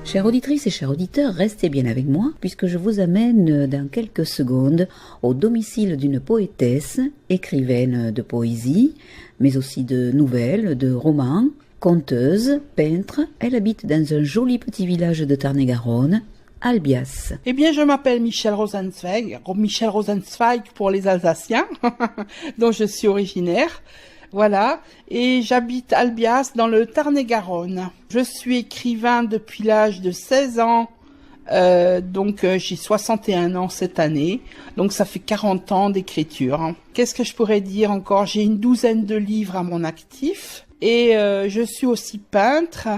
Chères auditrices et chers auditeurs, restez bien avec moi puisque je vous amène dans quelques secondes au domicile d'une poétesse, écrivaine de poésie, mais aussi de nouvelles, de romans, conteuse, peintre. Elle habite dans un joli petit village de Tarn-et-Garonne, Albias. Eh bien, je m'appelle Michel Rosenzweig pour les Alsaciens, dont je suis originaire. Voilà, et j'habite Albias dans le Tarn-et-Garonne. Je suis écrivain depuis l'âge de 16 ans, donc j'ai 61 ans cette année, donc ça fait 40 ans d'écriture. Qu'est-ce que je pourrais dire encore? J'ai une douzaine de livres à mon actif, et je suis aussi peintre,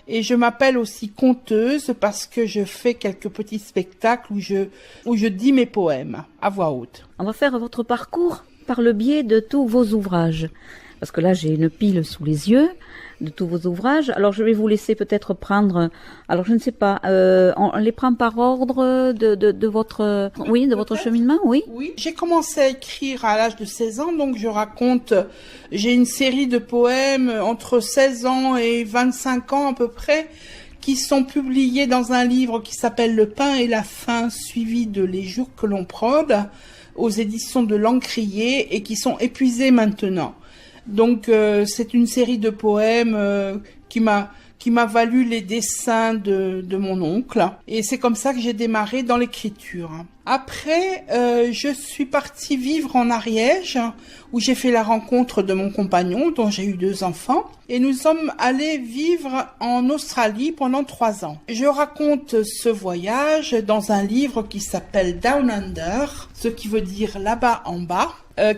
et je m'appelle aussi conteuse parce que je fais quelques petits spectacles où je dis mes poèmes à voix haute. On va faire votre parcours par le biais de tous vos ouvrages. Parce que là, j'ai une pile sous les yeux de tous vos ouvrages. Alors, je vais vous laisser peut-être prendre... Alors, je ne sais pas, on les prend par ordre de votre... Oui, de votre cheminement, oui. Oui, j'ai commencé à écrire à l'âge de 16 ans, donc je raconte... J'ai une série de poèmes entre 16 ans et 25 ans à peu près, qui sont publiés dans un livre qui s'appelle Le pain et la faim, suivi de Les jours que l'on prône, aux éditions de l'Encrier, et qui sont épuisés maintenant. Donc c'est une série de poèmes qui m'a valu les dessins de mon oncle, et c'est comme ça que j'ai démarré dans l'écriture. Après, je suis partie vivre en Ariège, où j'ai fait la rencontre de mon compagnon, dont j'ai eu 2 enfants, et nous sommes allés vivre en Australie pendant 3 ans. Je raconte ce voyage dans un livre qui s'appelle Down Under, ce qui veut dire là-bas en bas,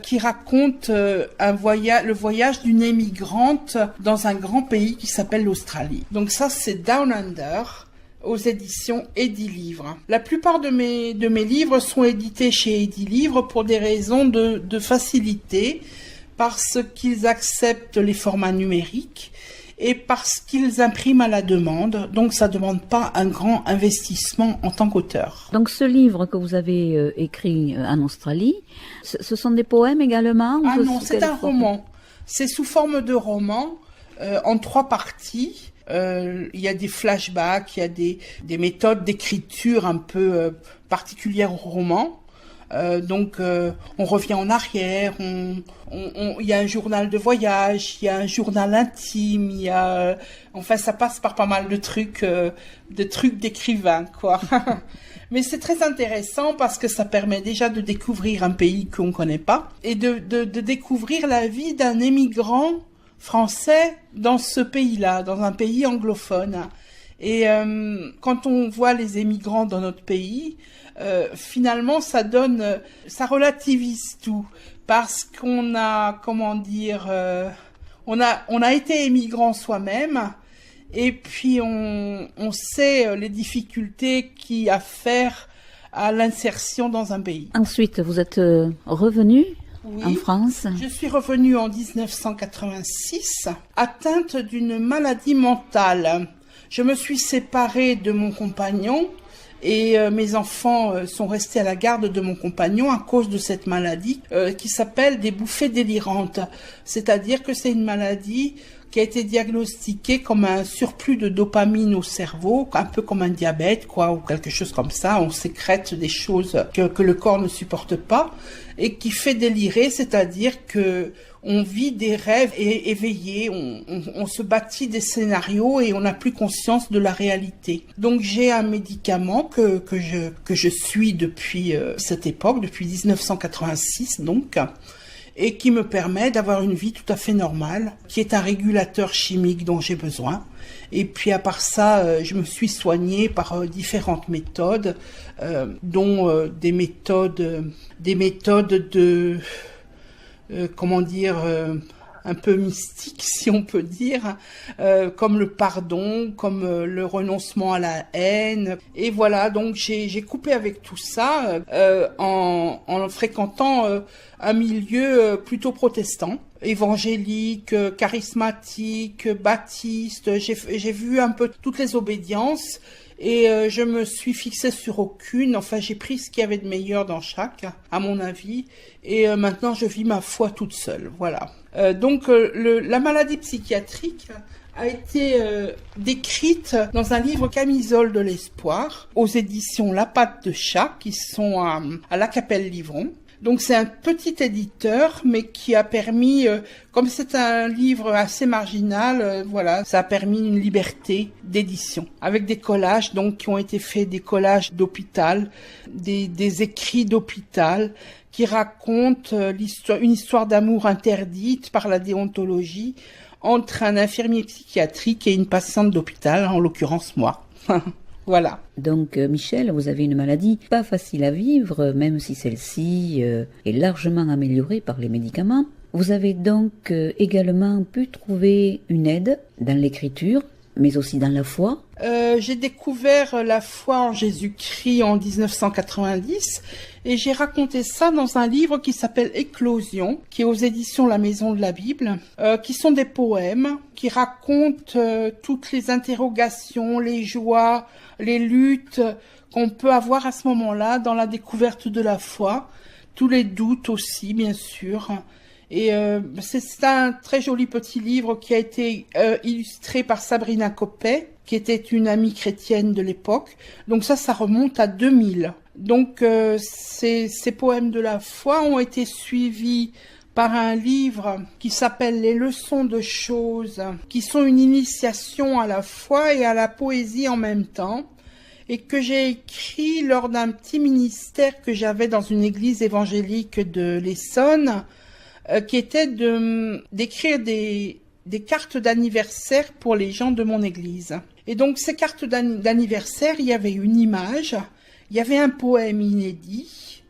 qui raconte le voyage d'une émigrante dans un grand pays qui s'appelle l'Australie. Donc ça, c'est Down Under, aux éditions Edilivre. La plupart de mes livres sont édités chez Edilivre pour des raisons de facilité, parce qu'ils acceptent les formats numériques et parce qu'ils impriment à la demande, donc ça ne demande pas un grand investissement en tant qu'auteur. Donc ce livre que vous avez écrit en Australie, ce sont des poèmes également? Ah non, c'est un roman. C'est sous forme de roman, en 3 parties. Il y a des flashbacks, il y a des méthodes d'écriture un peu particulières au roman. Donc on revient en arrière, il y a un journal de voyage, il y a un journal intime, il y a enfin ça passe par pas mal de trucs d'écrivain, quoi. Mais c'est très intéressant parce que ça permet déjà de découvrir un pays qu'on connaît pas et de découvrir la vie d'un émigrant français dans ce pays-là, dans un pays anglophone. Et quand on voit les émigrants dans notre pays, finalement ça relativise tout, parce qu'on a, on a été émigrant soi-même, et puis on sait les difficultés qu'il y a à faire à l'insertion dans un pays. Ensuite, vous êtes revenu en France? Je suis revenue en 1986, atteinte d'une maladie mentale. Je me suis séparée de mon compagnon et mes enfants sont restés à la garde de mon compagnon à cause de cette maladie qui s'appelle des bouffées délirantes. C'est-à-dire que c'est une maladie qui a été diagnostiquée comme un surplus de dopamine au cerveau, un peu comme un diabète, quoi, ou quelque chose comme ça. On sécrète des choses que le corps ne supporte pas et qui fait délirer, c'est-à-dire que on vit des rêves éveillés, on se bâtit des scénarios et on n'a plus conscience de la réalité. Donc j'ai un médicament que je suis depuis cette époque, depuis 1986 donc, et qui me permet d'avoir une vie tout à fait normale, qui est un régulateur chimique dont j'ai besoin. Et puis à part ça, je me suis soignée par différentes méthodes, dont des méthodes de un peu mystique, si on peut dire, comme le pardon, comme le renoncement à la haine. Et voilà, donc j'ai coupé avec tout ça en fréquentant un milieu plutôt protestant, évangélique, charismatique, baptiste. J'ai vu un peu toutes les obédiences. Et je me suis fixée sur aucune, enfin j'ai pris ce qu'il y avait de meilleur dans chaque, à mon avis, et maintenant je vis ma foi toute seule, voilà. Donc la maladie psychiatrique a été décrite dans un livre Camisole de l'espoir aux éditions La Patte de Chat qui sont à La Capelle-Livron. Donc c'est un petit éditeur, mais qui a permis, comme c'est un livre assez marginal, voilà, ça a permis une liberté d'édition, avec des collages, donc qui ont été faits, des collages d'hôpital, des écrits d'hôpital, qui racontent une histoire d'amour interdite par la déontologie entre un infirmier psychiatrique et une patiente d'hôpital, en l'occurrence moi. Voilà. Donc, Michel, vous avez une maladie pas facile à vivre, même si celle-ci est largement améliorée par les médicaments. Vous avez donc également pu trouver une aide dans l'écriture, mais aussi dans la foi. J'ai découvert la foi en Jésus-Christ en 1990 et j'ai raconté ça dans un livre qui s'appelle Éclosion, qui est aux éditions La Maison de la Bible, qui sont des poèmes qui racontent toutes les interrogations, les joies, les luttes qu'on peut avoir à ce moment-là dans la découverte de la foi, tous les doutes aussi, bien sûr. Et c'est un très joli petit livre qui a été illustré par Sabrina Coppet, qui était une amie chrétienne de l'époque. Donc ça remonte à 2000. Donc ces poèmes de la foi ont été suivis par un livre qui s'appelle Les leçons de choses, qui sont une initiation à la foi et à la poésie en même temps, et que j'ai écrit lors d'un petit ministère que j'avais dans une église évangélique de l'Essonne, qui était d'écrire des cartes d'anniversaire pour les gens de mon église. Et donc ces cartes d'anniversaire, il y avait une image, il y avait un poème inédit,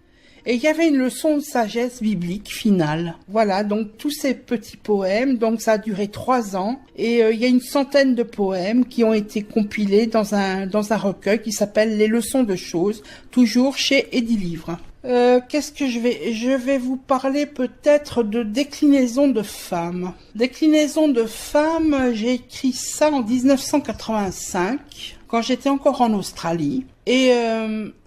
et il y avait une leçon de sagesse biblique finale. Voilà, donc tous ces petits poèmes, donc ça a duré 3 ans, et il y a une centaine de poèmes qui ont été compilés dans un recueil qui s'appelle Les leçons de choses, toujours chez Édilivre. Qu'est-ce que je vais vous parler peut-être de déclinaison de femmes. Déclinaison de femmes, j'ai écrit ça en 1985, quand j'étais encore en Australie. Et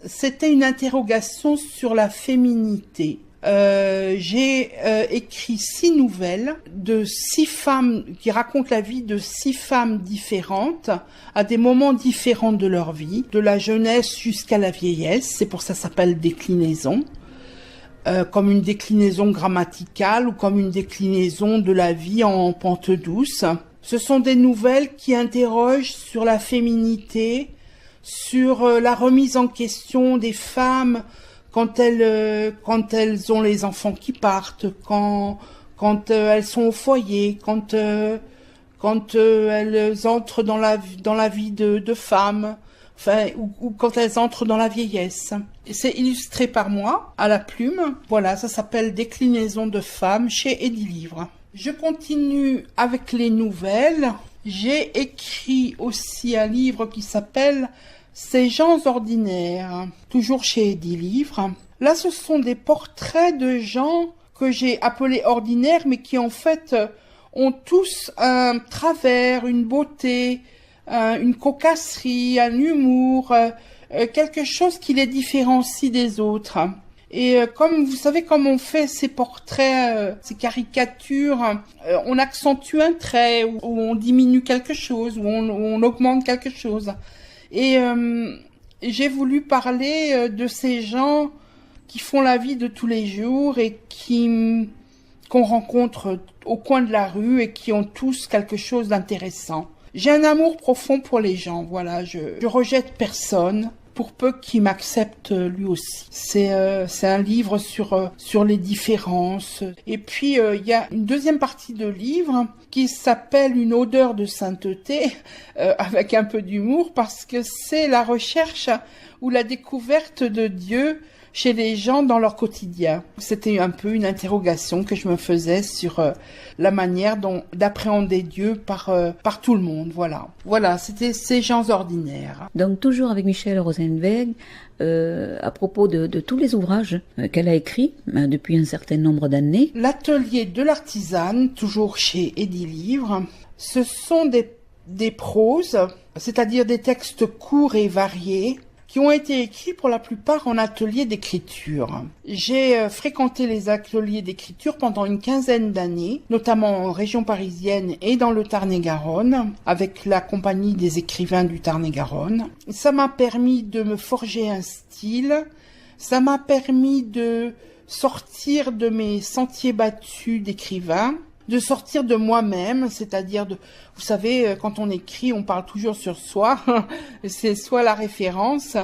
c'était une interrogation sur la féminité. J'ai écrit 6 nouvelles de 6 femmes qui racontent la vie de 6 femmes différentes à des moments différents de leur vie, de la jeunesse jusqu'à la vieillesse. C'est pour ça que ça s'appelle déclinaison, comme une déclinaison grammaticale ou comme une déclinaison de la vie en pente douce. Ce sont des nouvelles qui interrogent sur la féminité, sur la remise en question des femmes quand elles ont les enfants qui partent, quand elles sont au foyer, quand elles entrent dans la vie de femmes, enfin, ou quand elles entrent dans la vieillesse. C'est illustré par moi, à la plume. Voilà, ça s'appelle Déclinaison de femmes chez Édilivre. Je continue avec les nouvelles. J'ai écrit aussi un livre qui s'appelle Ces gens ordinaires, toujours chez Édilivre. Là, ce sont des portraits de gens que j'ai appelés ordinaires, mais qui en fait ont tous un travers, une beauté, une cocasserie, un humour, quelque chose qui les différencie des autres. Et comme vous savez, comme on fait ces portraits, ces caricatures, on accentue un trait, ou on diminue quelque chose, ou on augmente quelque chose. Et j'ai voulu parler de ces gens qui font la vie de tous les jours et qu'on rencontre au coin de la rue et qui ont tous quelque chose d'intéressant. J'ai un amour profond pour les gens, voilà, je rejette personne, pour peu qu'il m'accepte lui aussi. C'est un livre sur les différences. Et puis il y a une deuxième partie de livre qui s'appelle Une odeur de sainteté, avec un peu d'humour, parce que c'est la recherche ou la découverte de Dieu chez les gens dans leur quotidien. C'était un peu une interrogation que je me faisais sur la manière d'appréhender Dieu par tout le monde. Voilà, c'était Ces gens ordinaires. Donc toujours avec Michel Rosenberg, à propos de tous les ouvrages qu'elle a écrits depuis un certain nombre d'années. L'atelier de l'artisane, toujours chez Édilivre, ce sont des proses, c'est-à-dire des textes courts et variés, qui ont été écrits pour la plupart en atelier d'écriture. J'ai fréquenté les ateliers d'écriture pendant une quinzaine d'années, notamment en région parisienne et dans le Tarn-et-Garonne, avec la compagnie des écrivains du Tarn-et-Garonne. Ça m'a permis de me forger un style, ça m'a permis de sortir de mes sentiers battus d'écrivain, de sortir de moi-même, c'est-à-dire vous savez, quand on écrit, on parle toujours sur soi, c'est soit la référence,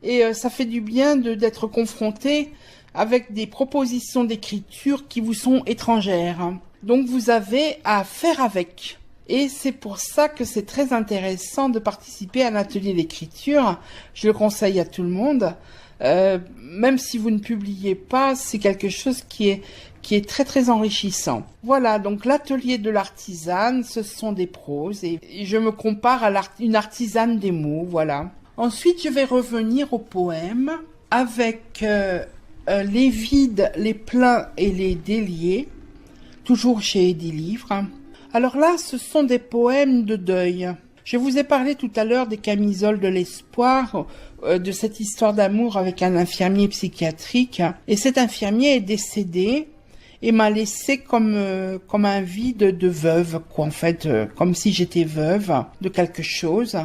et ça fait du bien d'être confronté avec des propositions d'écriture qui vous sont étrangères. Donc vous avez à faire avec. Et c'est pour ça que c'est très intéressant de participer à un atelier d'écriture. Je le conseille à tout le monde. Même si vous ne publiez pas, c'est quelque chose qui est très très enrichissant. Voilà, donc l'atelier de l'artisane, ce sont des proses et je me compare à une artisane des mots, voilà. Ensuite, je vais revenir aux poèmes avec les vides, les pleins et les déliés, toujours chez Edilivre. Alors là, ce sont des poèmes de deuil. Je vous ai parlé tout à l'heure des camisoles de l'espoir, de cette histoire d'amour avec un infirmier psychiatrique. Et cet infirmier est décédé et m'a laissé comme un vide de veuve, quoi, en fait, comme si j'étais veuve de quelque chose.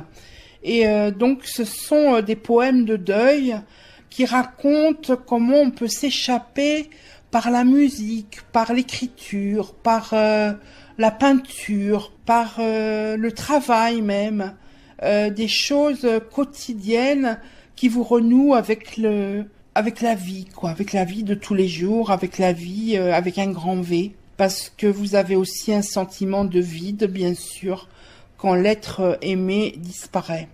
Et donc, ce sont des poèmes de deuil qui racontent comment on peut s'échapper par la musique, par l'écriture, par la peinture, par le travail même, des choses quotidiennes qui vous renouent avec la vie, quoi, avec la vie de tous les jours, avec la vie avec un grand V, parce que vous avez aussi un sentiment de vide, bien sûr, quand l'être aimé disparaît.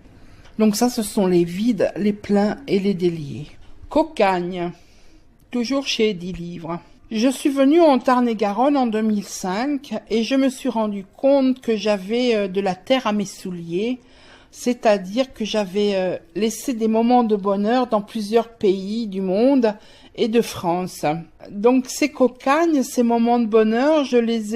Donc ça, ce sont les vides, les pleins et les déliés. Cocagne, toujours chez Edilivre. Je suis venue en Tarn-et-Garonne en 2005 et je me suis rendu compte que j'avais de la terre à mes souliers, c'est-à-dire que j'avais laissé des moments de bonheur dans plusieurs pays du monde et de France. Donc ces cocagnes, ces moments de bonheur, je les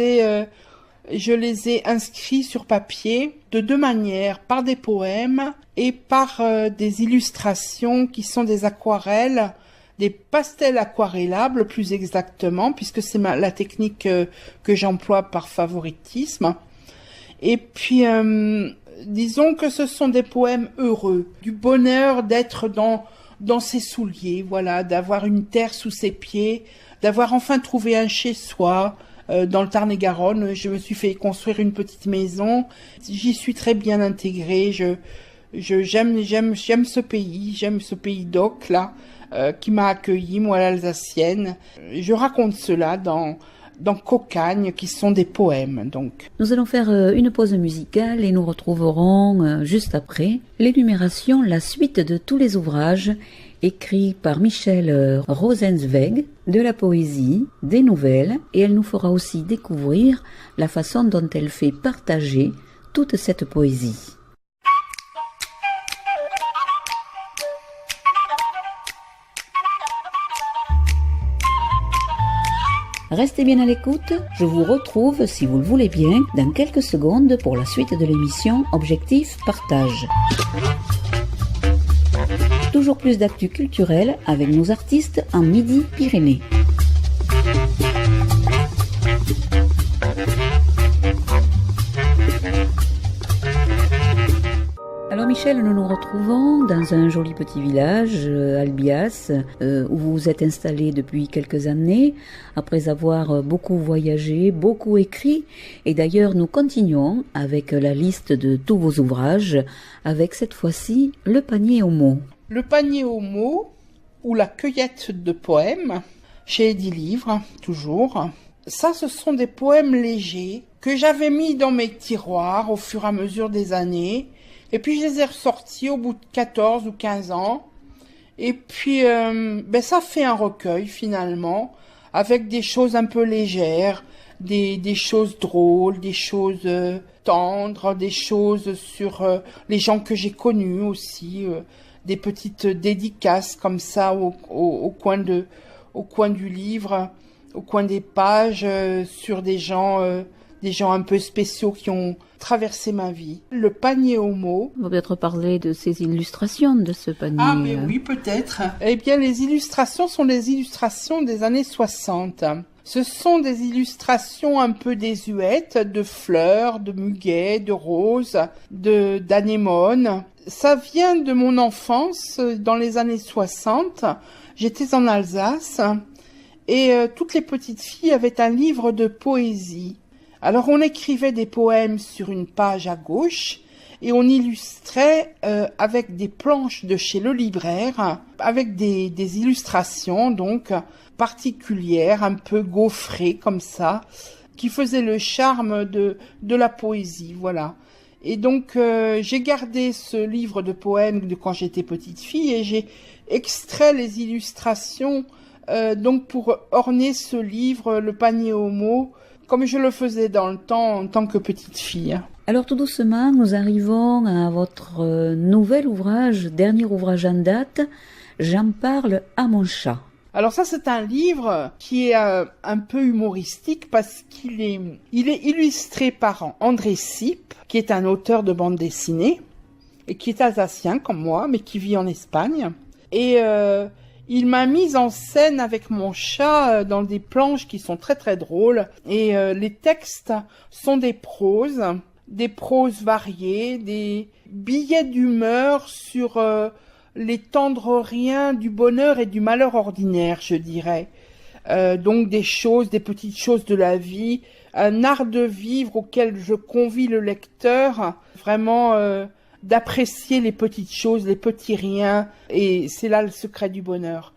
ai inscrits sur papier de deux manières, par des poèmes et par des illustrations qui sont des aquarelles, des pastels aquarellables plus exactement, puisque c'est la technique que j'emploie par favoritisme. Et puis, disons que ce sont des poèmes heureux, du bonheur d'être dans ses souliers, voilà, d'avoir une terre sous ses pieds, d'avoir enfin trouvé un chez-soi. Dans le Tarn-et-Garonne, je me suis fait construire une petite maison. J'y suis très bien intégrée. J'aime ce pays d'Oc là, qui m'a accueilli, moi l'Alsacienne. Je raconte cela dans Cocagne, qui sont des poèmes, donc. Nous allons faire une pause musicale et nous retrouverons juste après l'énumération, la suite de tous les ouvrages écrits par Michel Rosenzweig, de la poésie, des nouvelles, et elle nous fera aussi découvrir la façon dont elle fait partager toute cette poésie. Restez bien à l'écoute, je vous retrouve, si vous le voulez bien, dans quelques secondes pour la suite de l'émission Objectif Partage. Toujours plus d'actu culturel avec nos artistes en Midi-Pyrénées. Alors Michel, nous nous retrouvons dans un joli petit village, Albias, où vous vous êtes installé depuis quelques années, après avoir beaucoup voyagé, beaucoup écrit, et d'ailleurs nous continuons avec la liste de tous vos ouvrages, avec cette fois-ci Le panier aux mots. Le panier aux mots, ou la cueillette de poèmes, chez Edilivre, toujours. Ça, ce sont des poèmes légers que j'avais mis dans mes tiroirs au fur et à mesure des années. Et puis, je les ai ressortis au bout de 14 ou 15 ans. Et puis, ça fait un recueil, finalement, avec des choses un peu légères, des choses drôles, des choses tendres, des choses sur les gens que j'ai connus aussi, des petites dédicaces comme ça au coin du livre, au coin des pages, sur des gens des gens un peu spéciaux qui ont traversé ma vie. Le panier Homo. On va peut-être parler de ces illustrations de ce panier. Ah, mais oui, peut-être. Eh bien, les illustrations sont des illustrations des années 60. Ce sont des illustrations un peu désuètes de fleurs, de muguets, de roses, d'anémones. Ça vient de mon enfance, dans les années 60. J'étais en Alsace et toutes les petites filles avaient un livre de poésie. Alors on écrivait des poèmes sur une page à gauche et on illustrait avec des planches de chez le libraire, avec des illustrations donc particulières, un peu gaufrées comme ça, qui faisaient le charme de la poésie, voilà. Et donc j'ai gardé ce livre de poèmes de quand j'étais petite fille et j'ai extrait les illustrations donc pour orner ce livre, le panier Homo, comme je le faisais dans le temps en tant que petite fille. Alors tout doucement, nous arrivons à votre nouvel ouvrage, dernier ouvrage en date, J'en parle à mon chat. Alors ça, c'est un livre qui est un peu humoristique parce qu'il est illustré par André Sipp, qui est un auteur de bande dessinée et qui est alsacien comme moi, mais qui vit en Espagne. Et il m'a mise en scène avec mon chat dans des planches qui sont très très drôles. Et les textes sont des proses variées, des billets d'humeur sur les tendres riens du bonheur et du malheur ordinaire, je dirais. Donc des petites choses de la vie, un art de vivre auquel je convie le lecteur, vraiment d'apprécier les petites choses, les petits riens, et c'est là le secret du bonheur.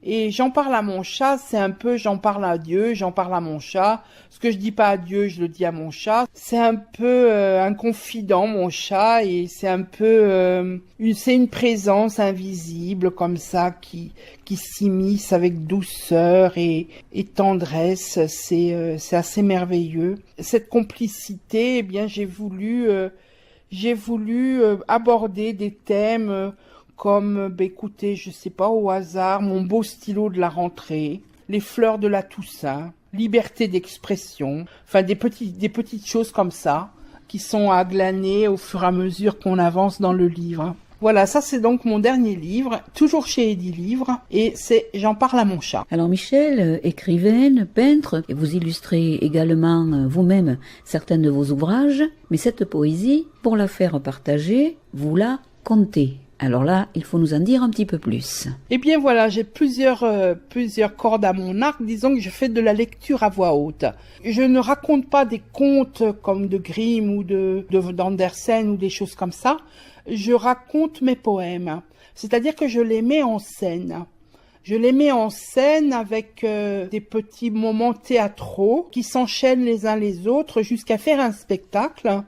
Et j'en parle à mon chat, c'est un peu j'en parle à Dieu, j'en parle à mon chat. Ce que je dis pas à Dieu, je le dis à mon chat. C'est un peu un confident, mon chat, et c'est un peu c'est une présence invisible comme ça qui s'immisce avec douceur et tendresse. C'est assez merveilleux. Cette complicité, eh bien j'ai voulu aborder des thèmes comme, écoutez, je sais pas, au hasard, mon beau stylo de la rentrée, les fleurs de la Toussaint, liberté d'expression, enfin des petites choses comme ça, qui sont à glaner au fur et à mesure qu'on avance dans le livre. Voilà, ça c'est donc mon dernier livre, toujours chez Edilivre, et c'est J'en parle à mon chat. Alors Michel, écrivaine, peintre, et vous illustrez également vous-même certains de vos ouvrages, mais cette poésie, pour la faire partager, vous la contez. Alors là, il faut nous en dire un petit peu plus. Eh bien voilà, j'ai plusieurs cordes à mon arc. Disons que je fais de la lecture à voix haute. Je ne raconte pas des contes comme de Grimm ou d'Andersen ou des choses comme ça. Je raconte mes poèmes. C'est-à-dire que je les mets en scène. Je les mets en scène avec des petits moments théâtraux qui s'enchaînent les uns les autres jusqu'à faire un spectacle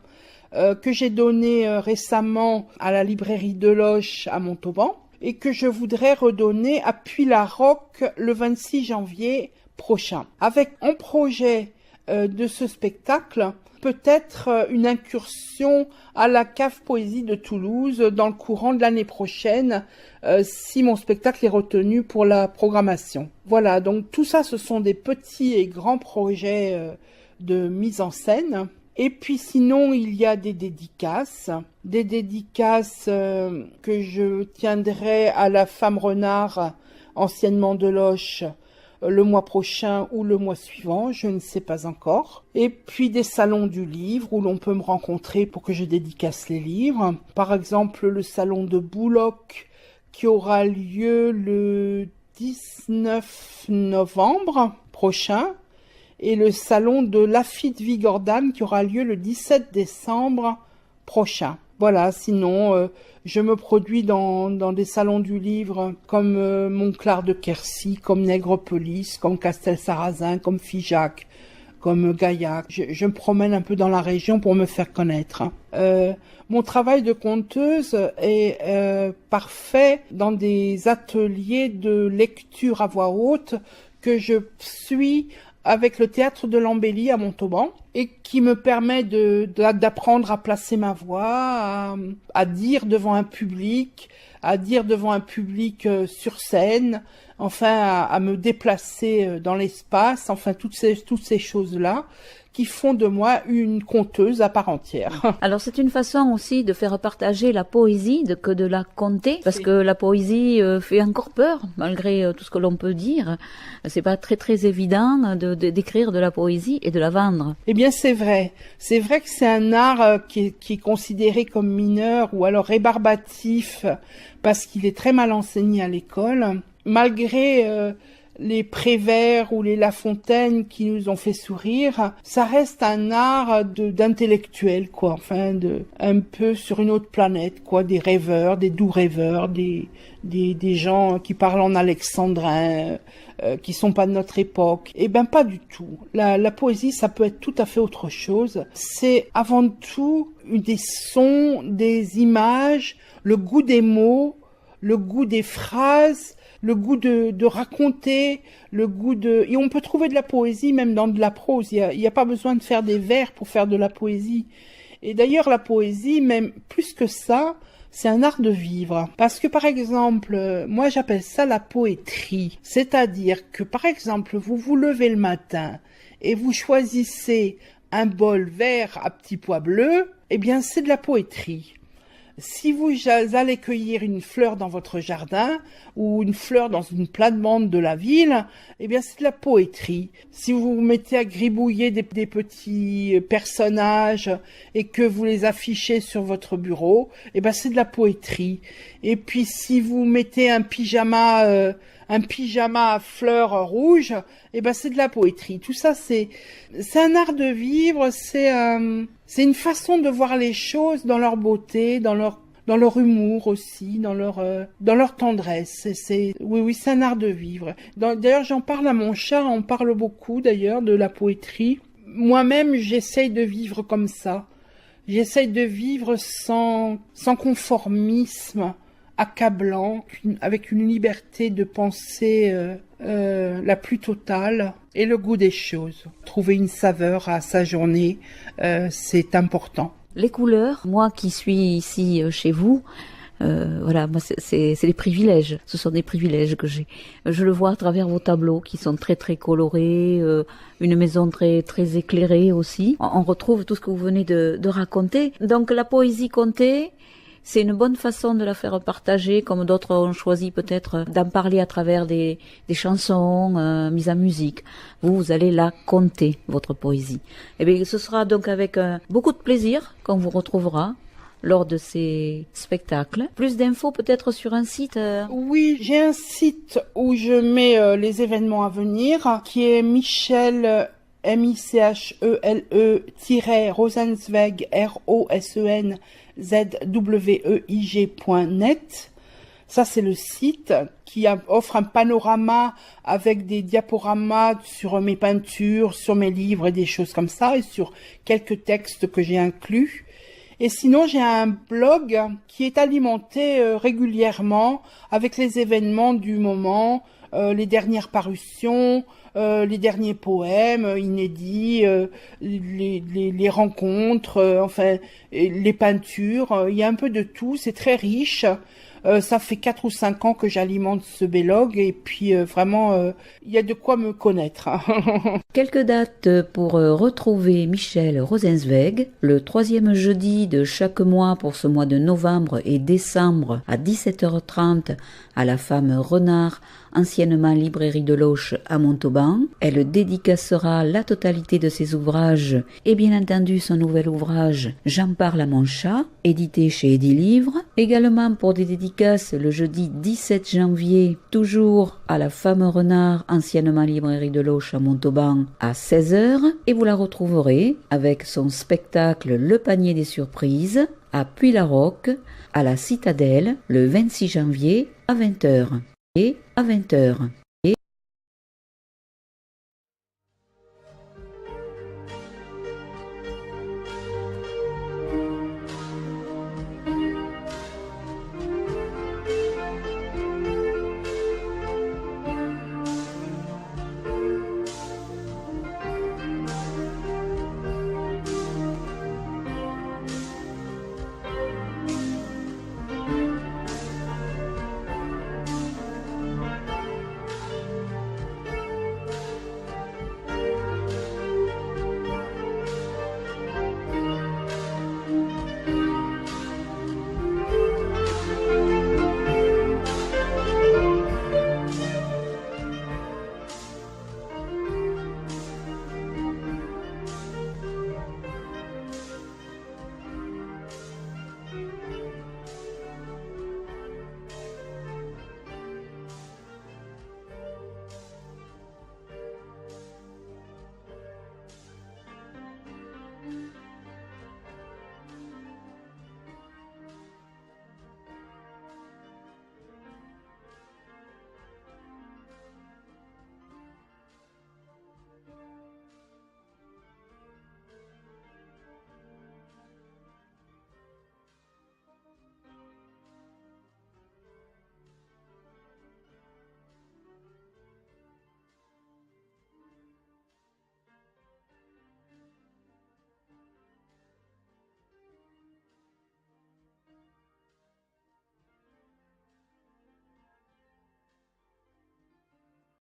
que j'ai donné récemment à la librairie Deloche à Montauban et que je voudrais redonner à Puy-la-Roque le 26 janvier prochain. Avec en projet de ce spectacle, peut-être une incursion à la Cave Poésie de Toulouse dans le courant de l'année prochaine, si mon spectacle est retenu pour la programmation. Voilà, donc tout ça, ce sont des petits et grands projets de mise en scène. Et puis sinon, il y a des dédicaces que je tiendrai à la Femme Renard, anciennement Deloche, le mois prochain ou le mois suivant, je ne sais pas encore. Et puis des salons du livre où l'on peut me rencontrer pour que je dédicace les livres. Par exemple, le salon de Bouloc qui aura lieu le 19 novembre prochain. Et le salon de Lafitte Vigordane qui aura lieu le 17 décembre prochain. Voilà, sinon, je me produis dans des salons du livre comme Montclar de Quercy, comme Nègrepelisse, comme Castelsarrasin, comme Figeac, comme Gaillac. Je me promène un peu dans la région pour me faire connaître. Mon travail de conteuse est parfait dans des ateliers de lecture à voix haute que je suis avec le théâtre de l'Embellie à Montauban et qui me permet d'apprendre à placer ma voix, à dire devant un public, sur scène, enfin à me déplacer dans l'espace, enfin toutes ces choses-là qui font de moi une conteuse à part entière. Alors c'est une façon aussi de faire partager la poésie que de la conter, parce que la poésie fait encore peur, malgré tout ce que l'on peut dire. C'est pas très évident d'écrire de la poésie et de la vendre. Eh bien c'est vrai que c'est un art qui est considéré comme mineur ou alors rébarbatif parce qu'il est très mal enseigné à l'école, malgré les Prévert ou les La Fontaine qui nous ont fait sourire, ça reste un art d'intellectuel, quoi. Enfin, un peu sur une autre planète, quoi. Des rêveurs, des doux rêveurs, des gens qui parlent en alexandrin, qui sont pas de notre époque. Eh ben, pas du tout. La poésie, ça peut être tout à fait autre chose. C'est avant tout des sons, des images, le goût des mots, le goût des phrases, le goût de raconter, le goût de... Et on peut trouver de la poésie même dans de la prose. Il y a pas besoin de faire des vers pour faire de la poésie. Et d'ailleurs, la poésie, même plus que ça, c'est un art de vivre. Parce que, par exemple, moi, j'appelle ça la poétrie. C'est-à-dire que, par exemple, vous vous levez le matin et vous choisissez un bol vert à petits pois bleus, eh bien, c'est de la poétrie. Si vous allez cueillir une fleur dans votre jardin ou une fleur dans une plate-bande de la ville, eh bien c'est de la poétrie. Si vous vous mettez à gribouiller des petits personnages et que vous les affichez sur votre bureau, eh bien c'est de la poétrie. Et puis si vous mettez un pyjama à fleurs rouges, eh ben c'est de la poétrie. Tout ça c'est un art de vivre, c'est une façon de voir les choses dans leur beauté, dans leur humour aussi, dans leur tendresse. Oui, c'est un art de vivre. D'ailleurs, j'en parle à mon chat, on parle beaucoup d'ailleurs de la poétrie. Moi-même, j'essaye de vivre comme ça. J'essaye de vivre sans conformisme accablant, avec une liberté de pensée la plus totale et le goût des choses. Trouver une saveur à sa journée, c'est important. Les couleurs, moi qui suis ici chez vous, voilà, moi c'est des privilèges. Ce sont des privilèges que j'ai. Je le vois à travers vos tableaux qui sont très colorés, une maison très éclairée aussi. On retrouve tout ce que vous venez de raconter. Donc la poésie contée, c'est une bonne façon de la faire partager, comme d'autres ont choisi peut-être d'en parler à travers des chansons mises en musique. Vous allez la conter, votre poésie. Eh bien, ce sera donc avec beaucoup de plaisir qu'on vous retrouvera lors de ces spectacles. Plus d'infos peut-être sur un site Oui, j'ai un site où je mets les événements à venir, qui est Michele, Michele-Rosenzweig, ROSENZWEIG.net. Ça, c'est le site qui offre un panorama avec des diaporamas sur mes peintures, sur mes livres et des choses comme ça, et sur quelques textes que j'ai inclus. Et sinon, j'ai un blog qui est alimenté régulièrement avec les événements du moment, les dernières parutions, les derniers poèmes inédits, les rencontres, enfin les peintures. Il y a un peu de tout, c'est très riche. Ça fait 4 ou 5 ans que j'alimente ce blog et puis vraiment, il y a de quoi me connaître. Quelques dates pour retrouver Michele Rosenzweig. Le 3e jeudi de chaque mois pour ce mois de novembre et décembre à 17h30 à la Femme Renard, anciennement librairie de l'Auche à Montauban. Elle dédicacera la totalité de ses ouvrages et bien entendu son nouvel ouvrage J'en parle à mon chat, édité chez Edilivre. Également pour des dédicaces le jeudi 17 janvier, toujours à la Femme Renard, anciennement librairie de l'Auche à Montauban à 16h. Et vous la retrouverez avec son spectacle Le Panier des Surprises à Puy-la-Roque, à la Citadelle, le 26 janvier à 20h. Et à 20h.